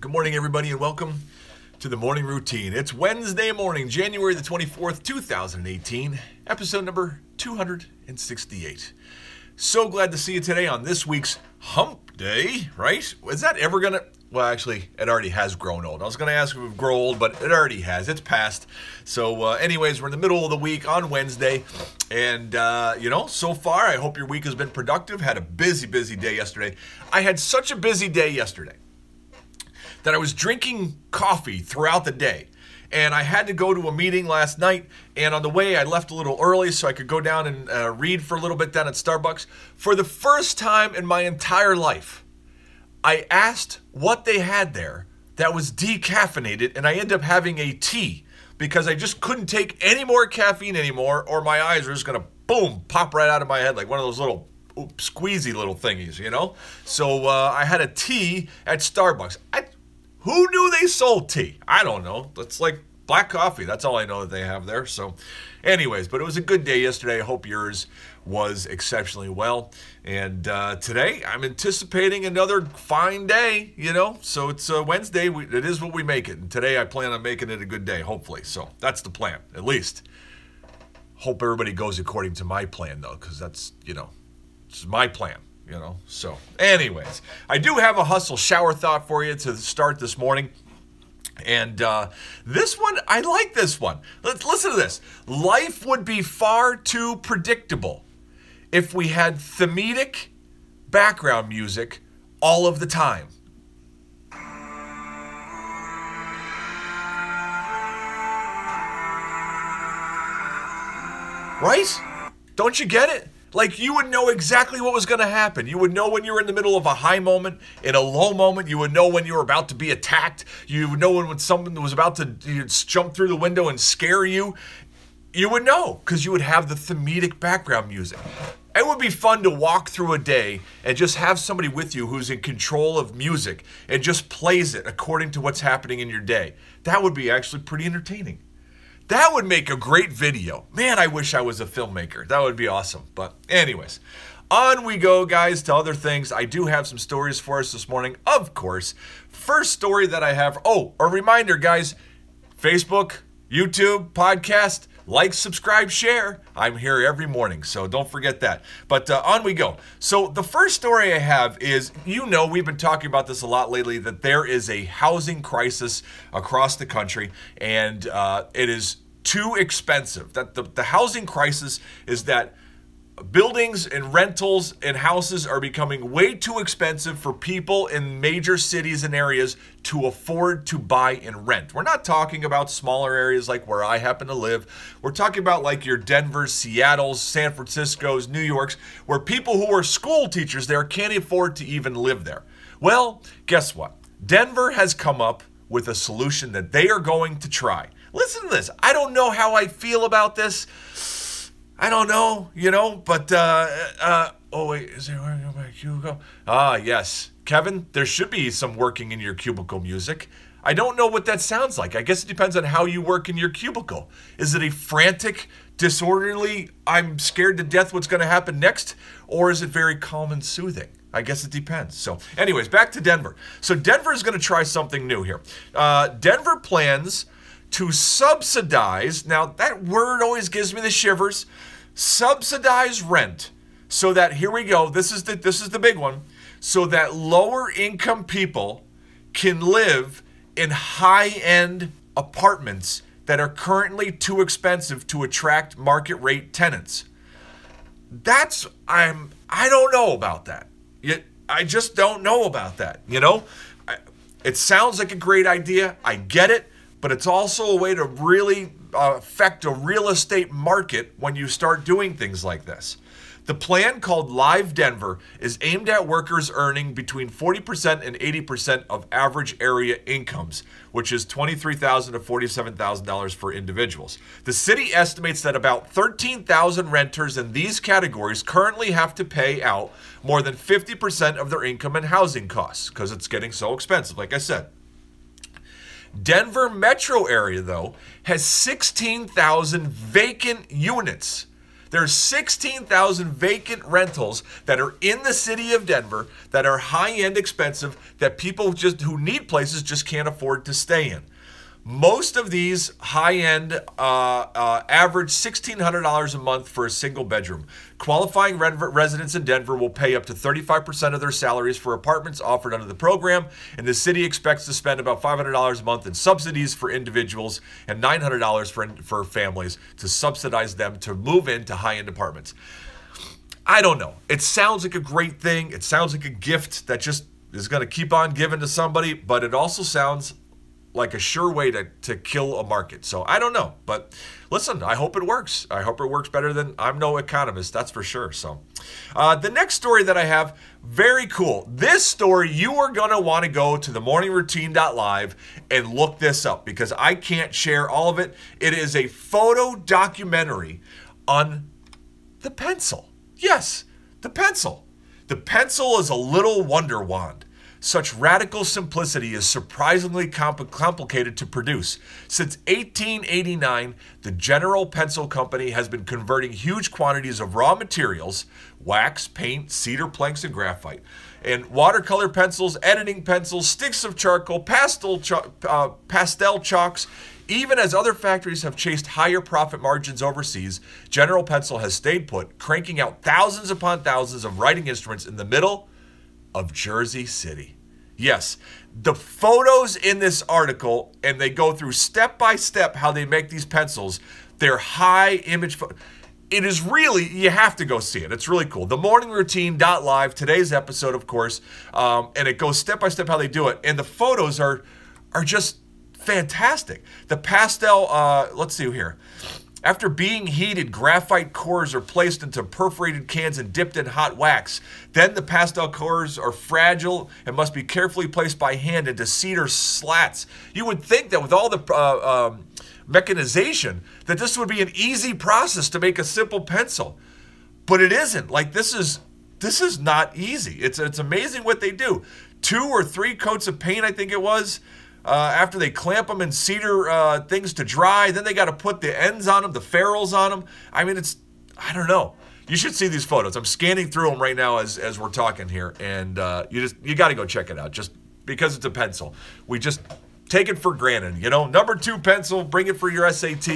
Good morning, everybody, and welcome to the morning routine. It's Wednesday morning, January the 24th, 2018, episode number 268. So glad to see you today on this week's hump day, right? Is that ever going to... Well, actually, it already has grown old. I was going to ask if it would grow old, but it already has. It's past. So anyways, we're in the middle of the week on Wednesday. And, so far, I hope your week has been productive. Had a busy day yesterday. I had such a busy day yesterday that I was drinking coffee throughout the day. And I had to go to a meeting last night, and on the way I left a little early so I could go down and read for a little bit down at Starbucks. For the first time in my entire life, I asked what they had there that was decaffeinated, and I ended up having a tea because I just couldn't take any more caffeine anymore, or my eyes were just going to, boom, pop right out of my head like one of those little squeezy little thingies, you know? So I had a tea at Starbucks. Who knew they sold tea? I don't know. It's like black coffee. That's all I know that they have there. So anyways, but it was a good day yesterday. I hope yours was exceptionally well. And today I'm anticipating another fine day, So it's Wednesday. It is what we make it. And today I plan on making it a good day, hopefully. So that's the plan, at least. Hope everybody goes according to my plan, though, because that's, it's my plan. So anyways, I do have a hustle shower thought for you to start this morning. And this one, I like this one. Let's listen to this. Life would be far too predictable if we had thematic background music all of the time. Right? Don't you get it? Like, you would know exactly what was going to happen. You would know when you were in the middle of a high moment, in a low moment. You would know when you were about to be attacked. You would know when someone was about to jump through the window and scare you. You would know because you would have the thematic background music. It would be fun to walk through a day and just have somebody with you who's in control of music and just plays it according to what's happening in your day. That would be actually pretty entertaining. That would make a great video. Man, I wish I was a filmmaker. That would be awesome. But anyways, on we go, guys, to other things. I do have some stories for us this morning, of course. First story that I have, a reminder, guys, Facebook, YouTube, podcast, like, subscribe, share. I'm here every morning, so don't forget that. But on we go. So the first story I have is, we've been talking about this a lot lately, that there is a housing crisis across the country, and it is too expensive. That the housing crisis is that buildings and rentals and houses are becoming way too expensive for people in major cities and areas to afford to buy and rent. We're not talking about smaller areas like where I happen to live. We're talking about like your Denvers, Seattles, San Franciscos, New Yorks, where people who are school teachers there can't afford to even live there. Well, guess what? Denver has come up with a solution that they are going to try. Listen to this. I don't know how I feel about this. I don't know, but, wait, is there working in my cubicle? Ah, yes. Kevin, there should be some working in your cubicle music. I don't know what that sounds like. I guess it depends on how you work in your cubicle. Is it a frantic, disorderly, I'm scared to death what's going to happen next? Or is it very calm and soothing? I guess it depends. So anyways, back to Denver. So Denver is going to try something new here. Denver plans to subsidize, now that word always gives me the shivers, subsidize rent, so that, here we go, this is the big one, so that lower income people can live in high-end apartments that are currently too expensive to attract market rate tenants. I don't know about that. I just don't know about that, It sounds like a great idea. I get it. But it's also a way to really affect a real estate market when you start doing things like this. The plan, called Live Denver, is aimed at workers earning between 40% and 80% of average area incomes, which is $23,000 to $47,000 for individuals. The city estimates that about 13,000 renters in these categories currently have to pay out more than 50% of their income in housing costs because it's getting so expensive, like I said. Denver metro area, though, has 16,000 vacant units There's 16,000 vacant rentals that are in the city of Denver that are high-end expensive that people just who need places just can't afford to stay in. Most of these high-end average $1,600 a month for a single bedroom. Qualifying residents in Denver will pay up to 35% of their salaries for apartments offered under the program, and the city expects to spend about $500 a month in subsidies for individuals and $900 for families to subsidize them to move into high-end apartments. I don't know. It sounds like a great thing. It sounds like a gift that just is going to keep on giving to somebody, but it also sounds like a sure way to kill a market. So I don't know, but listen, I hope it works. I hope it works better than, I'm no economist, that's for sure. So the next story that I have, very cool. This story, you are going to want to go to themorningroutine.live and look this up because I can't share all of it. It is a photo documentary on the pencil. Yes, the pencil. The pencil is a little wonder wand. Such radical simplicity is surprisingly complicated to produce. Since 1889, the General Pencil Company has been converting huge quantities of raw materials, wax, paint, cedar planks, and graphite, and watercolor pencils, editing pencils, sticks of charcoal, pastel chalks. Even as other factories have chased higher profit margins overseas, General Pencil has stayed put, cranking out thousands upon thousands of writing instruments in the middle of Jersey City. Yes, the photos in this article, and they go through step by step how they make these pencils. They're high image. It is really, you have to go see it. It's really cool. Themorningroutine.live, today's episode, of course, and it goes step by step how they do it. And the photos are just fantastic. The pastel, let's see here. After being heated, graphite cores are placed into perforated cans and dipped in hot wax. Then the pastel cores are fragile and must be carefully placed by hand into cedar slats. You would think that with all the mechanization, that this would be an easy process to make a simple pencil. But it isn't. Like, this is not easy. It's amazing what they do. 2 or 3 coats of paint, I think it was. After they clamp them in cedar things to dry, then they got to put the ends on them, the ferrules on them. I mean, I don't know. You should see these photos. I'm scanning through them right now as we're talking here, and you got to go check it out. Just because it's a pencil, we just take it for granted. You know, number 2 pencil, bring it for your SAT.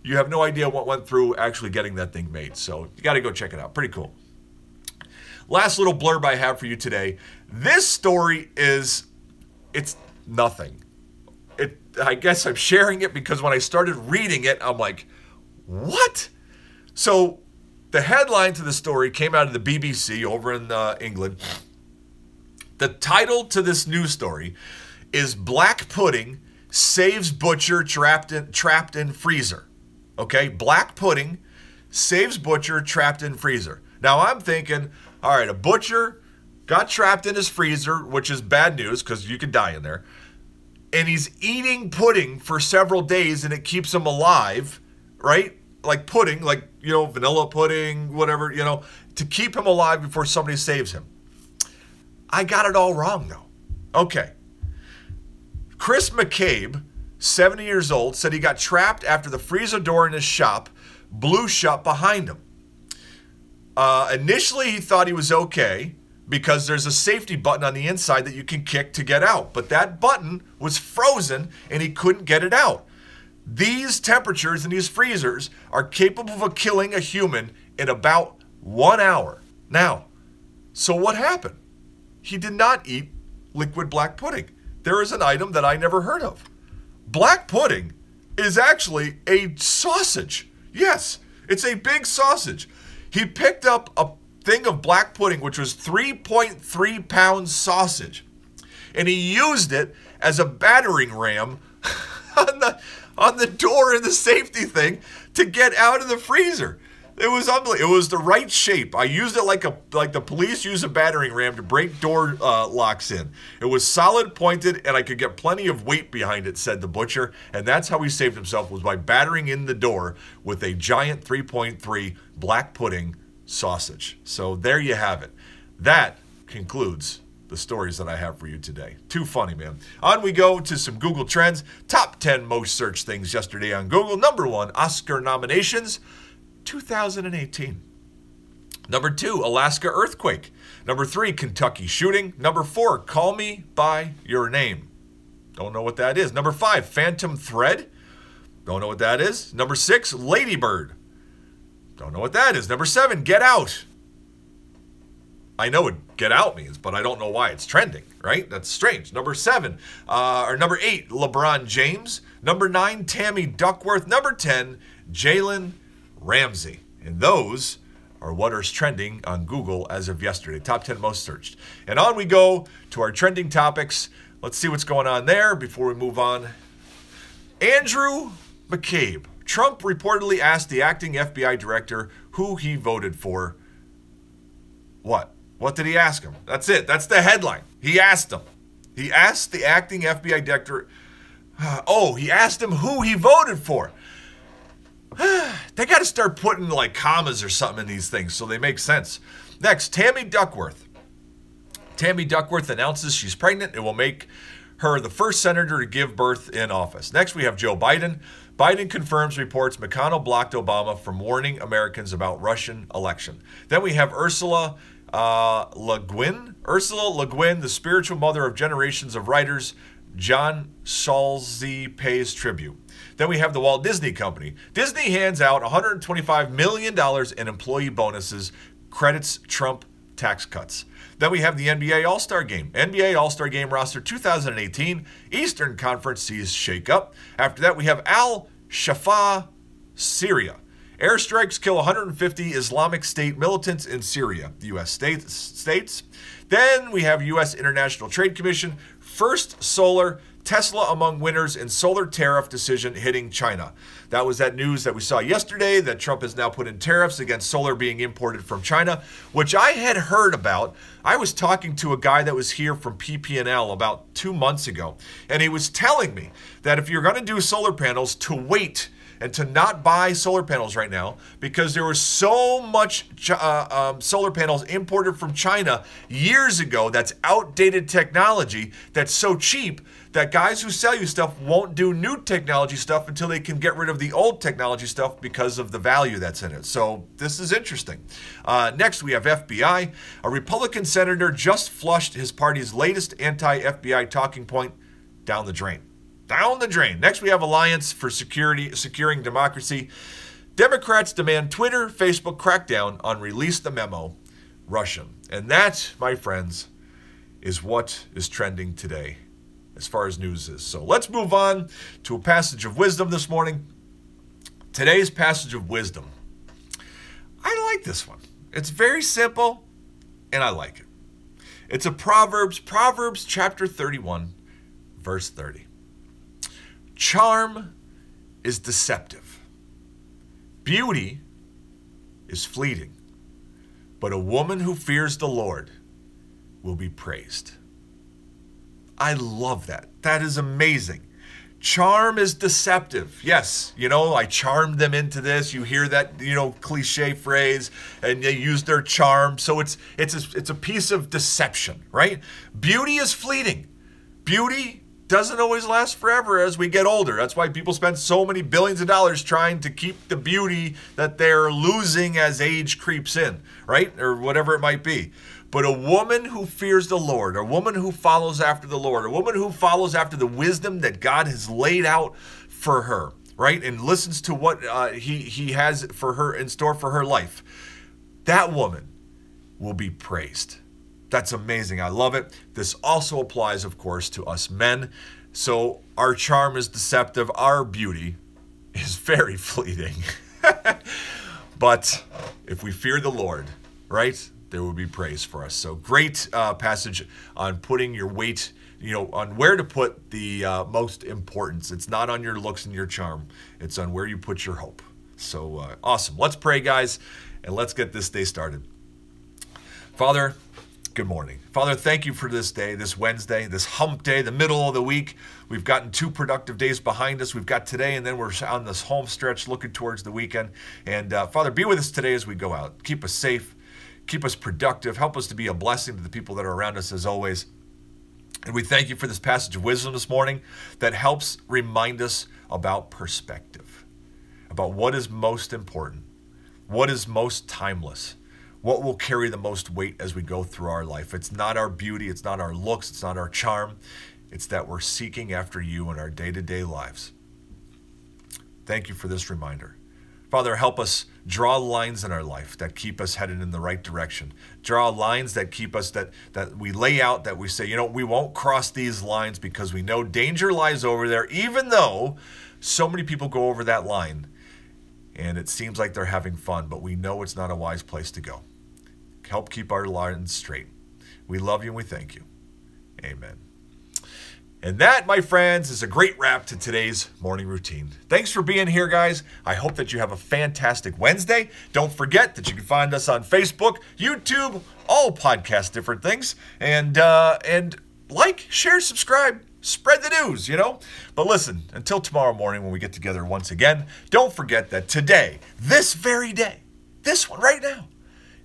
You have no idea what went through actually getting that thing made. So you got to go check it out. Pretty cool. Last little blurb I have for you today. This story it's nothing. I guess I'm sharing it because when I started reading it, I'm like, what? So the headline to the story came out of the BBC over in England. The title to this news story is Black Pudding Saves Butcher Trapped in Freezer. Okay, Black Pudding saves Butcher trapped in freezer. Now I'm thinking, all right, a butcher got trapped in his freezer, which is bad news because you could die in there. And he's eating pudding for several days and it keeps him alive, right? Like pudding, like, you know, vanilla pudding, whatever, you know, to keep him alive before somebody saves him. I got it all wrong, though. Okay. Chris McCabe, 70 years old, said he got trapped after the freezer door in his shop blew shut behind him. Initially, he thought he was okay, because there's a safety button on the inside that you can kick to get out. But that button was frozen and he couldn't get it out. These temperatures in these freezers are capable of killing a human in about 1 hour. Now, so what happened? He did not eat liquid black pudding. There is an item that I never heard of. Black pudding is actually a sausage. Yes, it's a big sausage. He picked up a thing of black pudding, which was 3.3 pounds sausage, and he used it as a battering ram on the door in the safety thing to get out of the freezer. It was unbelievable. It was the right shape. I used it like the police use a battering ram to break door locks in. It was solid, pointed, and I could get plenty of weight behind it, said the butcher. And that's how he saved himself, was by battering in the door with a giant 3.3 black pudding sausage. So there you have it. That concludes the stories that I have for you today. Too funny, man. On we go to some Google Trends. Top 10 most searched things yesterday on Google. Number 1, Oscar nominations. 2018. Number 2, Alaska earthquake. Number 3, Kentucky shooting. Number 4, call me by your name. Don't know what that is. Number 5, phantom thread. Don't know what that is. Number 6, ladybird. Don't know what that is. Number 7, get out. I know what get out means, but I don't know why it's trending, right? That's strange. Number 8, LeBron James. Number 9, Tammy Duckworth. Number 10, Jalen Ramsey. And those are what is trending on Google as of yesterday. Top 10 most searched. And on we go to our trending topics. Let's see what's going on there before we move on. Andrew McCabe. Trump reportedly asked the acting FBI director who he voted for. What? What did he ask him? That's it. That's the headline. He asked him. He asked the acting FBI director. He asked him who he voted for. They got to start putting like commas or something in these things so they make sense. Next, Tammy Duckworth. Tammy Duckworth announces she's pregnant. It will make her the first senator to give birth in office. Next, we have Joe Biden. Biden confirms reports McConnell blocked Obama from warning Americans about Russian election. Then we have Ursula Le Guin. Ursula Le Guin, the spiritual mother of generations of writers. John Scalzi pays tribute. Then we have the Walt Disney Company. Disney hands out $125 million in employee bonuses, credits Trump tax cuts. Then we have the NBA All-Star Game. NBA All-Star Game roster 2018. Eastern Conference sees shake-up. After that, we have Al-Shafa, Syria. Airstrikes kill 150 Islamic State militants in Syria, the U.S. states. Then we have U.S. International Trade Commission. First solar, Tesla among winners in solar tariff decision hitting China. That was that news that we saw yesterday that Trump has now put in tariffs against solar being imported from China, which I had heard about. I was talking to a guy that was here from PP&L about 2 months ago, and he was telling me that if you're going to do solar panels, to wait and to not buy solar panels right now because there was so much solar panels imported from China years ago that's outdated technology that's so cheap that guys who sell you stuff won't do new technology stuff until they can get rid of the old technology stuff because of the value that's in it. So this is interesting. Next, we have FBI. A Republican senator just flushed his party's latest anti-FBI talking point down the drain. Down the drain. Next, we have Alliance for Securing Democracy. Democrats demand Twitter, Facebook crackdown on Release the Memo, Russian. And that, my friends, is what is trending today as far as news is. So let's move on to a passage of wisdom this morning. Today's passage of wisdom. I like this one. It's very simple, and I like it. It's a Proverbs chapter 31, verse 30. Charm is deceptive. Beauty is fleeting. But a woman who fears the Lord will be praised. I love that. That is amazing. Charm is deceptive. Yes, I charmed them into this. You hear that, cliche phrase, and they use their charm. So it's a piece of deception, right? Beauty is fleeting. Beauty doesn't always last forever as we get older. That's why people spend so many billions of dollars trying to keep the beauty that they're losing as age creeps in, right? Or whatever it might be. But a woman who fears the Lord, a woman who follows after the Lord, a woman who follows after the wisdom that God has laid out for her, right? And listens to what he has for her in store for her life, that woman will be praised. That's amazing. I love it. This also applies, of course, to us men. So our charm is deceptive. Our beauty is very fleeting. But if we fear the Lord, right, there will be praise for us. So great passage on putting your weight, on where to put the most importance. It's not on your looks and your charm. It's on where you put your hope. So awesome. Let's pray, guys, and let's get this day started. Father, good morning. Father, thank you for this day, this Wednesday, this hump day, the middle of the week. We've gotten 2 productive days behind us. We've got today, and then we're on this home stretch looking towards the weekend. And Father, be with us today as we go out. Keep us safe. Keep us productive. Help us to be a blessing to the people that are around us as always. And we thank you for this passage of wisdom this morning that helps remind us about perspective, about what is most important. What is most timeless? What will carry the most weight as we go through our life? It's not our beauty, it's not our looks, it's not our charm. It's that we're seeking after you in our day-to-day lives. Thank you for this reminder. Father, help us draw lines in our life that keep us headed in the right direction. Draw lines that keep us, that we lay out, that we say, we won't cross these lines because we know danger lies over there, even though so many people go over that line and it seems like they're having fun, but we know it's not a wise place to go. Help keep our lines straight. We love you and we thank you. Amen. And that, my friends, is a great wrap to today's morning routine. Thanks for being here, guys. I hope that you have a fantastic Wednesday. Don't forget that you can find us on Facebook, YouTube, all podcast different things. And like, share, subscribe, spread the news, But listen, until tomorrow morning when we get together once again, don't forget that today, this very day, this one right now,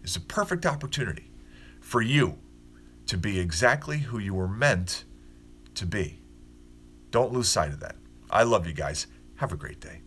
is a perfect opportunity for you to be exactly who you were meant to be. Don't lose sight of that. I love you guys. Have a great day.